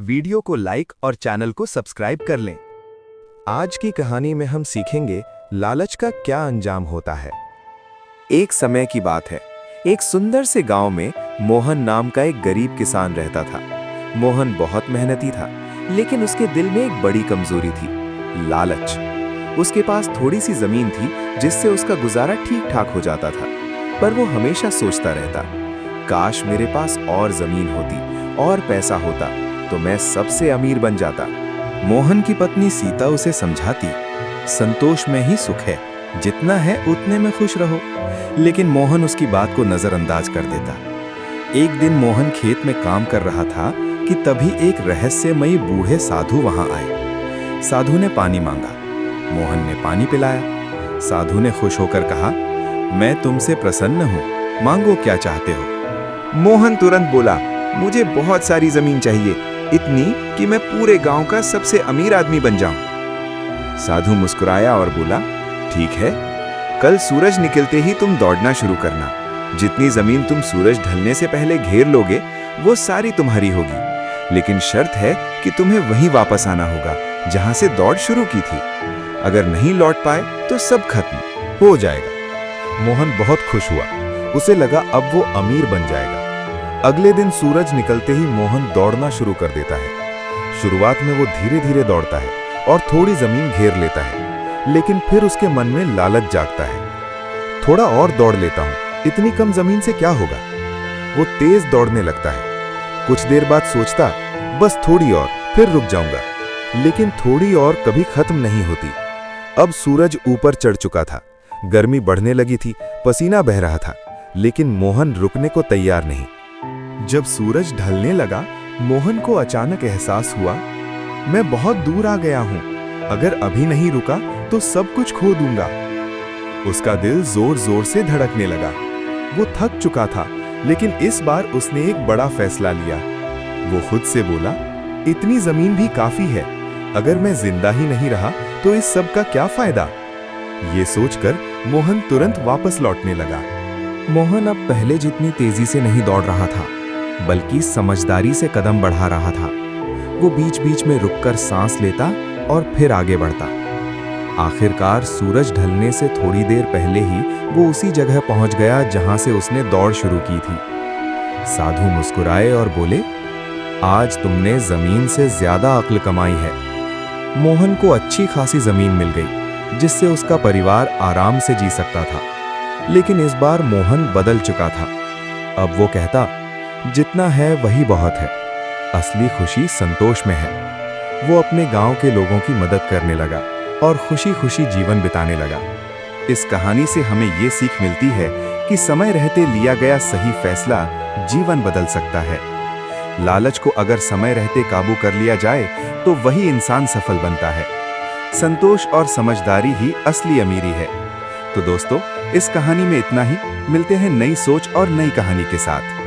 Video को like और channel को सब्सक्राइब कर लें। आज की कहानी में हम सीखेंगे लालच का क्या अंजाम होता है। एक समय की बात है, एक सुंदर से गांव में मोहन नाम का एक गरीब किसान रहता था। मोहन बहुत मेहनती था, लेकिन उसके दिल में एक बड़ी कमजोरी थी, लालच। उसके पास थोड़ी सी जमीन थी जिससे उसका गुजारा ठीक ठाक हो जाता था, पर वो हमेशा सोचता रहता, काश मेरे पास और जमीन होती और पैसा होता तो मैं सबसे अमीर बन जाता। मोहन की पत्नी सीता उसे समझाती, संतोष में ही सुख है, जितना है उतने में खुश रहो। लेकिन मोहन उसकी बात को नजरअंदाज कर देता। एक दिन मोहन खेत में काम कर रहा था कि तभी एक रहस्यमयी बूढ़े साधु वहां आए। साधु ने पानी मांगा, मोहन ने पानी पिलाया। साधु ने खुश होकर कहा, मैं तुमसे प्रसन्न हूं, मांगो क्या चाहते हो। मोहन तुरंत बोला, मुझे बहुत सारी जमीन चाहिए, इतनी कि मैं पूरे गांव का सबसे अमीर आदमी बन जाऊं। साधु मुस्कुराया और बोला, ठीक है, कल सूरज निकलते ही तुम दौड़ना शुरू करना। जितनी जमीन तुम सूरज ढलने से पहले घेर लोगे वो सारी तुम्हारी होगी, लेकिन शर्त है कि तुम्हें वहीं वापस आना होगा जहां से दौड़ शुरू की थी। अगर नहीं लौट पाए तो सब खत्म हो जाएगा। मोहन बहुत खुश हुआ, उसे लगा अब वो अमीर बन जाएगा। अगले दिन सूरज निकलते ही मोहन दौड़ना शुरू कर देता है। शुरुआत में वो धीरे धीरे दौड़ता है और थोड़ी जमीन घेर लेता है, लेकिन फिर उसके मन में लालच जागता है। थोड़ा और दौड़ लेता हूँ, इतनी कम जमीन से क्या होगा। वो तेज दौड़ने लगता है। कुछ देर बाद सोचता, बस थोड़ी और, फिर रुक जाऊंगा। लेकिन थोड़ी और कभी खत्म नहीं होती। अब सूरज ऊपर चढ़ चुका था, गर्मी बढ़ने लगी थी, पसीना बह रहा था, लेकिन मोहन रुकने को तैयार नहीं। जब सूरज ढलने लगा, मोहन को अचानक एहसास हुआ, मैं बहुत दूर आ गया हूं, अगर अभी नहीं रुका तो सब कुछ खो दूंगा। उसका दिल जोर जोर से धड़कने लगा। वो थक चुका था, लेकिन इस बार उसने एक बड़ा फैसला लिया। वो खुद से बोला, इतनी जमीन भी काफी है, अगर मैं जिंदा ही नहीं रहा तो इस सब का क्या फायदा। ये सोचकर मोहन तुरंत वापस लौटने लगा। मोहन अब पहले जितनी तेजी से नहीं दौड़ रहा था, बल्कि समझदारी से कदम बढ़ा रहा था। वो बीच बीच में रुककर सांस लेता और फिर आगे बढ़ता। आखिरकार सूरज ढलने से थोड़ी देर पहले ही वो उसी जगह पहुंच गया जहां से उसने दौड़ शुरू की थी। साधु मुस्कुराए और बोले, आज तुमने जमीन से ज्यादा अक्ल कमाई है। मोहन को अच्छी खासी जमीन मिल गई, जिससे उसका परिवार आराम से जी सकता था। लेकिन इस बार मोहन बदल चुका था। अब वो कहता, जितना है वही बहुत है, असली खुशी संतोष में है। वो अपने गांव के लोगों की मदद करने लगा और खुशी खुशी जीवन बिताने लगा। इस कहानी से हमें ये सीख मिलती है कि समय रहते लिया गया सही फैसला जीवन बदल सकता है। लालच को अगर समय रहते काबू कर लिया जाए तो वही इंसान सफल बनता है। संतोष और समझदारी ही असली अमीरी है। तो दोस्तों, इस कहानी में इतना ही। मिलते हैं नई सोच और नई कहानी के साथ।